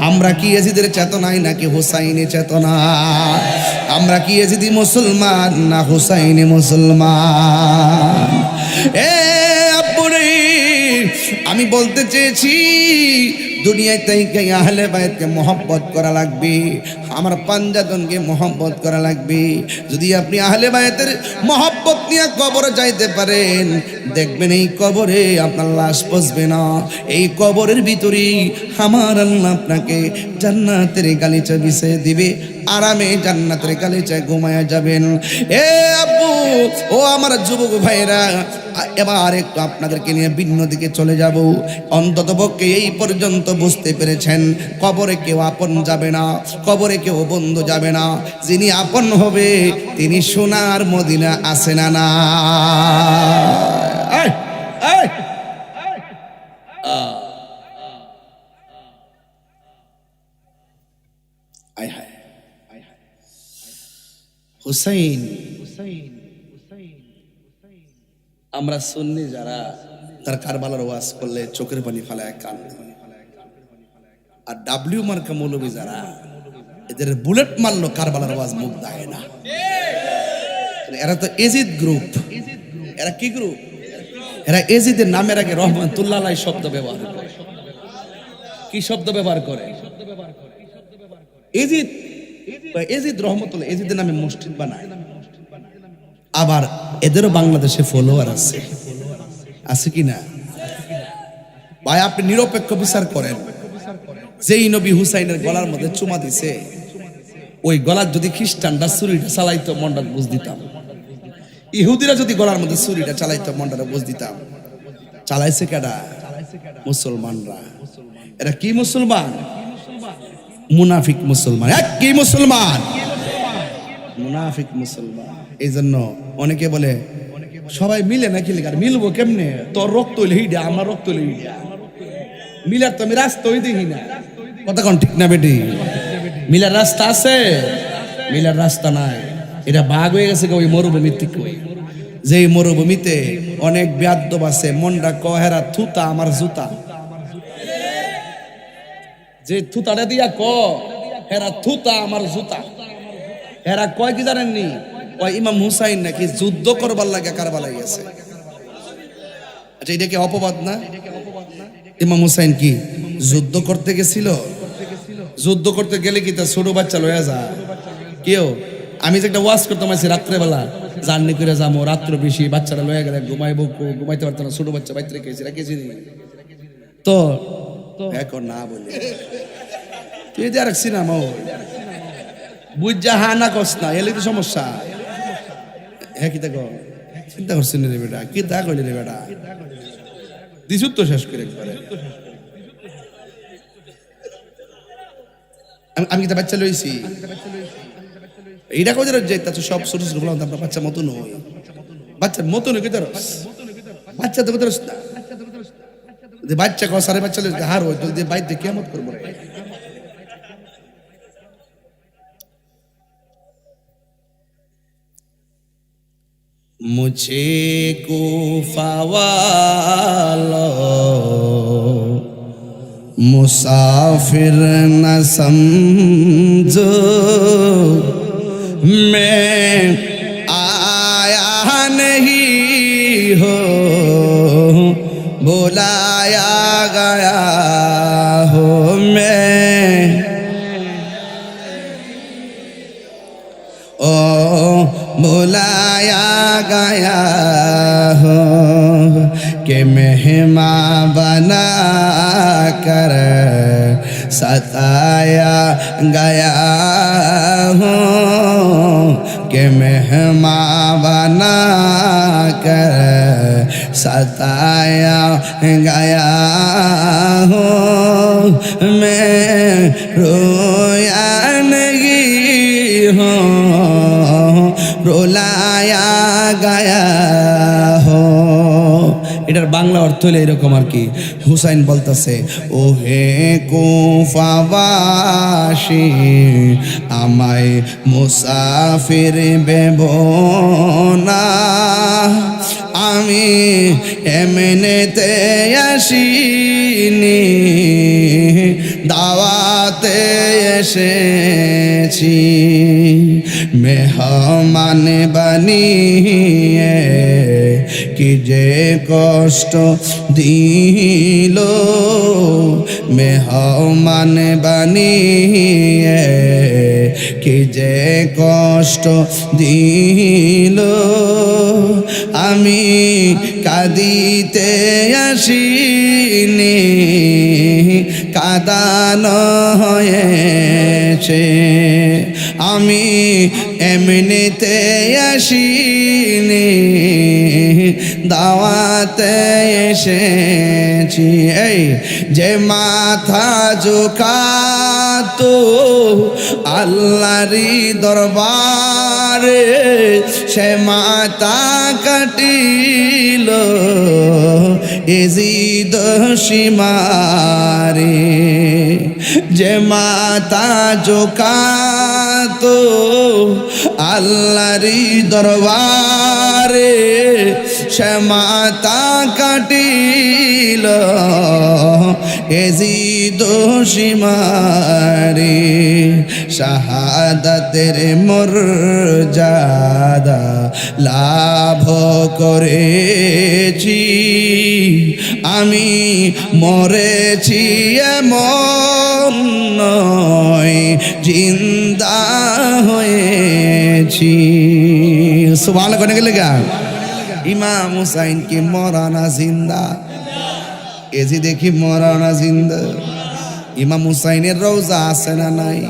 আমরা কি ইয়াজিদের চেতনায় নাকি হুসাইনের চেতনা? আমরা কি ইয়াজিদি মুসলমান না হুসাইনি মুসলমান? এ আব্বুরে, আমি বলতে চেয়েছি দুনিয়ায় থেকে আহলে বায়াতকে মহব্বত করা লাগবে, আমার পাঞ্জাতনকে মহব্বত করা লাগবে। যদি আপনি আহলে বায়াতের মহব্বত নিয়ে কবরে যাইতে পারেন, দেখবেন এই কবরে আপনার লাশ পচবে না। এই কবরের ভিতরেই আমার আল্লাহ আপনাকে জান্নাতের গালিচা বিছিয়ে দিবে, আরামে জান্নাতের গালিচায় ঘুমায়া যাবেন। এ আব্বু, ও আমার যুবক ভাইরা, এবার একটু আপনাদেরকে নিয়ে ভিন্ন দিকে চলে যাব। অন্তত পক্ষে এই পর্যন্ত বুঝতে পেরেছেন, কবরে কেউ আপন যাবে না, কবরে কেউ বন্ধু যাবে না। যিনি আপন হবে তিনি সোনার মদিনা আছে না না? হুসাইন, আমরা সুন্নি যারা, তার কারবালার ওয়াজ করলে চোখের পানি ফালায় কান। আর ডাব্লিউ মার্কা মৌলবী যারা, এদের বুলেট মারলো কারবালার ওয়াজ মুখ দেয় না। এরা তো এজিদ গ্রুপ। এরা কি গ্রুপ? এরা এজিদের নামের আগে রহমাতুল্লাহ আলাইহি শব্দ ব্যবহার করে। কি শব্দ ব্যবহার করে? এজিদ, এজিদ রহমতুল্লাহ, এজিদের নামে মসজিদ বানায়। আবার এদেরও বাংলাদেশে ফলোয়ার আছে, আছে কি না? ভাই আপনি নিরপেক্ষ বিচার করেন। যেই নবী হুসাইনের গলার মধ্যে চুমা দিছে, ওই গলার যদি খ্রিস্টানরা ছুরিটা চালাইতো মনটা বুঝ দিতাম। ইহুদিরা যদি গলার মধ্যে ছুরিটা চালাইতো মনটা বুঝ দিতাম। চালাইছে কেডা? মুসলমানরা। এরা কি মুসলমান? মুনাফিক মুসলমান। কি মুসলমান? মুনাফিক মুসলমান। এই জন্য অনেকে বলে সবাই মিলে নাকি, আর মিলবো কেমনে? তোর রক্ত হইলে হিডা, আমার রক্ত হইলে হিডা, মিলার তো আমি রাস্তা হই দেখি না। কথা কোন ঠিক না বেটি? মিলার রাস্তা আছে? মিলার রাস্তা নাই। এটা ভাগ হয়ে গেছে ওই মরুভূমির থেকে। যেই মরুভূমিতে অনেক বেয়াদ্দব আছে, মনটা কহেরা থুতা আমার জুতা। যে থুতাটা দিয়া ক হেরা থুতা আমার জুতা। হেরা কয় কি জানেননি? ওই ইমাম হুসাইন নাকি যুদ্ধ করবার লাগে কারবালায় গেছে। আচ্ছা, এটা কি অপবাদ না? ইমাম হুসাইন কি যুদ্ধ করতে গেছিল? যুদ্ধ করতে গেলে কি তার ছোট বাচ্চা লয়া যা কেউ? আমি যে একটা ওয়াজ করতাম আছি রাত্রেবেলা, জার্নি করে যাবো, রাত্র বেশি, বাচ্চারা লয়া গেলে ঘুমাইবো, ঘুমাইতে পারতো না, ছোট বাচ্চা বাইতে রেখেছি, রেখেছি তো এখন না বলি তুই যে আর সিনেমা বুঝা হা না কস না, এলে তো সমস্যা। হ্যাঁ কি দেখো চিন্তা করছি রে বেটা, কি তা কইলি রে বেটা, দিছু তো শেষ করে একবারে। আমি কি বাচ্চা লইছি? এইটা কই যাইতা সব ছোট ছোট বললাম আপনার বাচ্চা মতো নয়, বাচ্চার মতো নয়। কইতে বাচ্চা তো কইতে না, বাচ্চা কো সারে বাচ্চা লইতে হার হই তো বাইতে কিয়ামত করব রে। मुझे कूफा वालों मुसाफिर न समझो, मैं आया नहीं हो बुलाया गया हो मैं, ओ बुलाया गया हो कि मेहमान बना कर सताया गया हो, कि मेहमान बना कर सताया गया हूँ मैं रोया नहीं हूँ रुलाया गया हूँ। এটার বাংলা অর্থ হলো এরকম আর কি। হুসাইন বলতেছে ওহে কুফাবাসী আমায় মুসাফির ভেবো না, আমি এমনিতে আসিনি দাওয়াতে এসেছি। মেহমান বানিয়ে কি যে কষ্ট দিল, মেহমান বানিয়ে কি যে কষ্ট দিল, আমি কাঁদিতে আসিনি কাঁদানো হয়েছে, আমি এমনিতে আসিনি দাওয়াতে এসেছি। এই যে মাথা ঝুঁকাতো আল্লাহরই দরবারে, সে মাথা কাটিল এজিদ সীমারে। যে মাথা ঝুঁকাতো আল্লাহরই দরবারে, সে মাথা কাটিল এজিদ সীমারে। শাহাদাতের মর্যাদা লাভ করেছি, আমি মরেছি এমন নয় জিন্দা হয়েছি। সুবহানাল্লাহ কোনে গেলে গা ইমাম হুসাইন কি মরানা জিন্দা, এজি দেখি মরানা জিন্দা। ইমাম হুসাইনের রওজা আছে না নাই?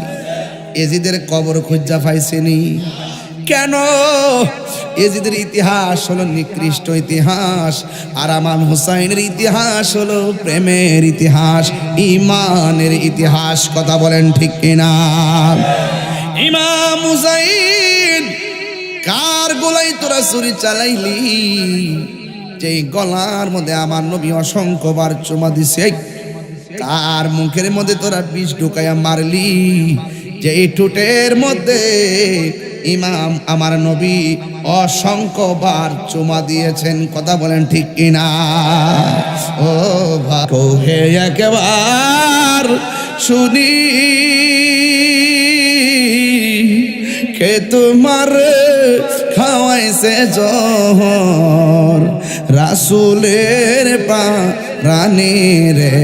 এজিদের কবর খুঁজা পাইছেনি কেন? এজিদের ইতিহাস হলো নিকৃষ্ট ইতিহাস, আর ইমাম হুসাইনের ইতিহাস হলো প্রেমের ইতিহাস, ইমানের ইতিহাস। কথা বলেন ঠিক কিনা? ইমাম হুসাইন কার গলায় তোরা ছুরি চালাইলি? যে গলার মধ্যে আমার নবী অসংখ্যবার চুমা দিছে, কার মুখের মধ্যে তোরা বিষ ঢুকাইয়া মারলি? যে ঠোঁটের মধ্যে ইমাম আমার নবী অসংখ্যবার চুমা দিয়েছেন। কথা বলেন ঠিক কিনা? ও ভাই একবার শুনি কে তোমার খাওয়াইছে জহর, রাসূলের প্রাণী রে।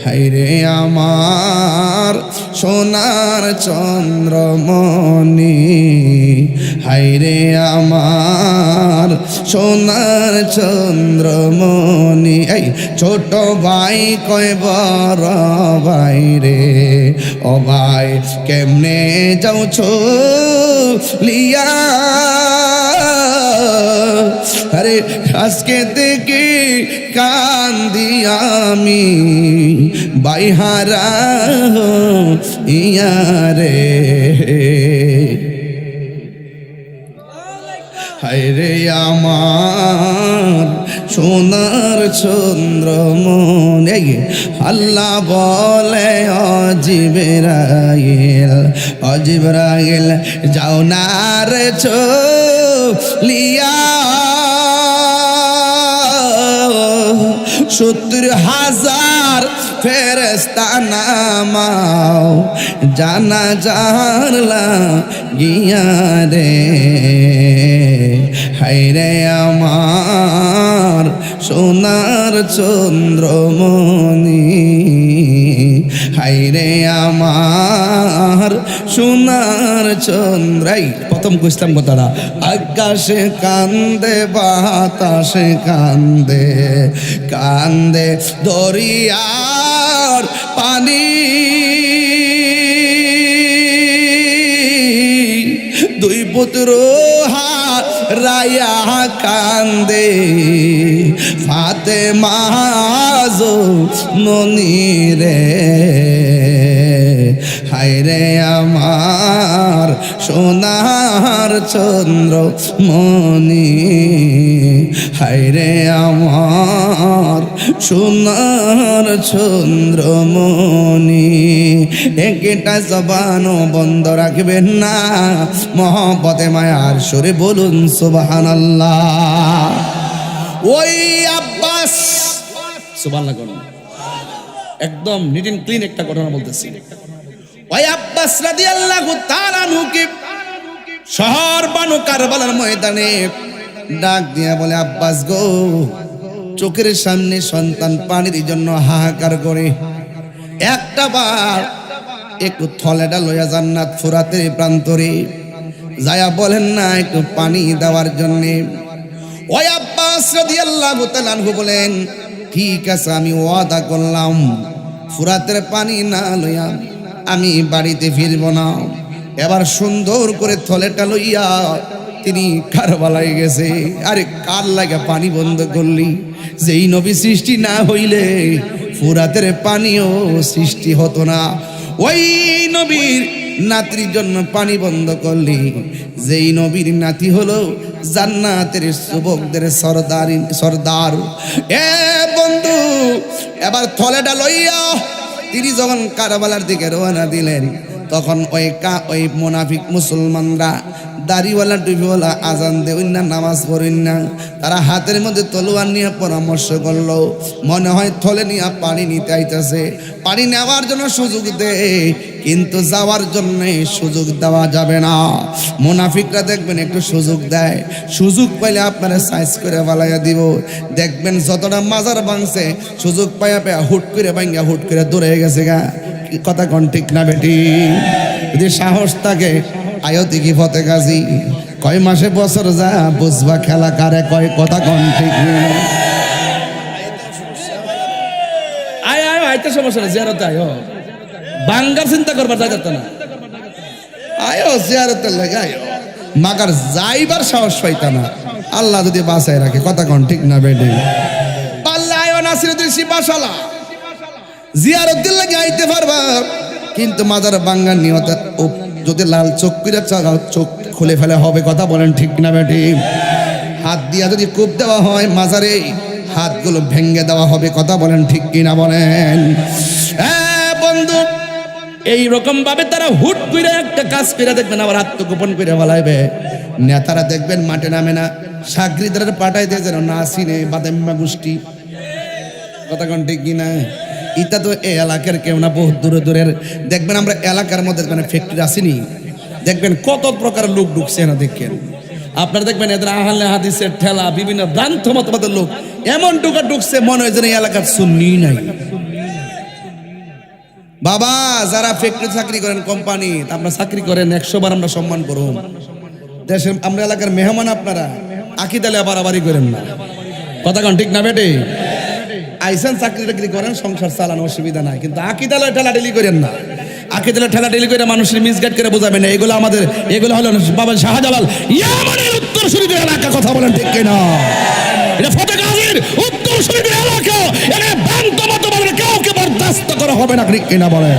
হাইরে আমার সোনার চন্দ্রমণি, হাইরে আমার সোনার চন্দ্রমণি। এই ছোট ভাই কয় বড় ভাই রে, ও ভাই কেমনে যাওছ লিয়া? আরে আজকে থেকে কান্দি আমি বাইহারা ইয়ারে। হায়রে আমার সোনার চন্দ্রমণি। আল্লাহ বলে অজিবরাইল যাও না রে চলিয়া, 70,000 ফেরেশতা নামাও জানাজার লাগিয়া রে। হায়রে আমার সোনার চন্দ্রমণি, হায়রে আমার সোনার চন্দ্রাই। প্রথম কইছিলাম কথাটা, আকাশে কান্দে বাতাসে কান্দে, কান্দে দরিয়ার পানি, দুই পুত্র হারায়া কান্দে কান্দে ফাতেমা ননীরে হায়রে আমার সোনার চন্দ্র মনি হায়রে আমার সোনার চন্দ্রমণি একটা জবানও বন্ধ রাখবেন না মহব্বতে মায়ার সুরে বলুন সুবহানাল্লাহ। ওই আব্বাস সুবহানাল্লাহ করুন, একদম নিট এন্ড ক্লিন একটা ঘটনা বলতেছি। ওই আব্বাস রাদিয়াল্লাহু তাআলা আনহুকে শহর বানু কারবালার ময়দানে ডাক দিয়া বলে, আব্বাস গো, চোখের সামনে সন্তান পানির জন্য হাহাকার করে, একটা বার একটু থলেটা লইয়া জান্নাত ফুরাতের প্রান্তরে যায়া বলেন না একটু পানি দেওয়ার জন্যে। ওই আব্বাস রাদিয়াল্লাহু তাআলা আনহু বলেন, ঠিক আছে, আমি ওয়াদা করলাম ফুরাতের পানি না লইয়া আমি বাড়িতে ফিরব না। এবার সুন্দর করে থলেটা লইয়া তিনি কারবালায় গেছে। আরে কার লাগে পানি বন্ধ করলি? যেই নবী সৃষ্টি না হইলে ফুরাতের পানিও সৃষ্টি হতো না। ওই নবীর নাতির জন্য পানি বন্ধ করলি, যেই নবীর নাতি হলো জান্নাতের যুবকদের সর্দার। এ বন্ধু, এবার থলেটা লইয়া তিনি যখন কারবালার দিকে রওনা দিলেন, তখন ওই মুনাফিক মুসলমানরা দাড়িওয়ালা টুপিওয়ালা আজান দেউন না, নামাজ পড়েন না, তারা হাতের মধ্যে তলোয়ার নিয়ে পরামর্শ করলো, মনে হয় থলে নিয়ে পানি নিতে আইতেছে, পানি নেওয়ার জন্য সুযোগ দেয়, কিন্তু যাওয়ার জন্য সুযোগ দেওয়া যাবে না। মুনাফিকরা দেখবেন একটু সুযোগ দেয়, সুযোগ পাইলে আপনারা সাইজ করে বালাইয়া দিব। দেখবেন যতটা মাজার ভাঙছে সুযোগ পাইয়া পাইয়া হুট করে ভাঙ্গা হুট করে দৌড়ে গেছে গা। কথা কোন ঠিক না বেটি? যদি সাহস থাকে আয়তি কি ফতে গাজী, কয় মাসে বছর যা বুঝবা খেলা কারে কয়। কথা কোন ঠিক না? আইতে সমস্যা না, জিয়ারতে আয়, বাঙ্গার চিন্তা করবার যাইতে না, আয়ো জিয়ারতের লেগে আয়ো, মাগার যাইবার সাহস পাইতা না, আল্লাহ যদি বাঁচায় রাখে। কথা কোন ঠিক না বেটি? পাল্লা আয়ো নাসিরুদ্দিন শিবাশালা জিয়ারত দিল লাগে আইতে পারবা, কিন্তু মাজার বাঙ্গার নিয়ত যদি লাল চোখ করে চোখ খুলে ফেলে হবে। কথা বলেন ঠিক না বেটি? হাত দিয়া যদি কূপ দেওয়া হয় মাজারে, হাতগুলো ভেঙ্গে দেওয়া হবে। কথা বলেন ঠিক কিনা বলেন? হ্যাঁ বন্ধু, এইরকম ভাবে তারা হুট করে একটা কাজ করে দেখবেন, আবার আত্মগোপন করে বলাইবে। নেতারা দেখবেন মাঠে নামে না, সাগরিদার পাঠাই দিয়ে যেন না আসিনে বাদাম্মা গোষ্ঠী। কথা কোন ঠিক কিনা? ইটা তো এই এলাকার কেউ না, বহুত দূরে দূরের। দেখবেন আমরা এলাকার মধ্যে মানে ফ্যাক্টরি আসেনি, দেখবেন কত প্রকার লোক ঢুকছে না। দেখেন আপনারা দেখবেন এদের আহলে হাদিসের ঠেলা, বিভিন্ন ভ্রান্ত মতবাদের লোক এমন ঢুকছে মনে হয় যেন এলাকার সুন্নি নাই। বাবা, যারা ফ্যাক্টরি চাকরি করেন, কোম্পানি আপনারা চাকরি করেন, 100 বার আমরা সম্মান করুন। দেশে আমরা এলাকার মেহমান, আপনারা আকিদালে বাড়াবাড়ি করেন না। কথা কোন ঠিক না বেটে? আইসান চাকরি টাকরি করেন, সংসার চালানো অসুবিধা নাই, কিন্তু আকিদালে ঠেলাঠেলি করেন না। আকিদালে ঠেলাঠেলি করে মানুষের মিসগাইড করে বোঝাবেন না। এগুলো আমাদের, এগুলো হলো বাবা শাহজালাল ইয়ামানের উত্তরসূরিদের এলাকা। কথা বলেন ঠিক কিনা? এটা ফতেগাজীর উত্তরসূরিদের এলাকা। এখানে ভ্রান্ত মতবাদের কাউকে বরদাস্ত করা হবে না। ঠিক কিনা বলেন?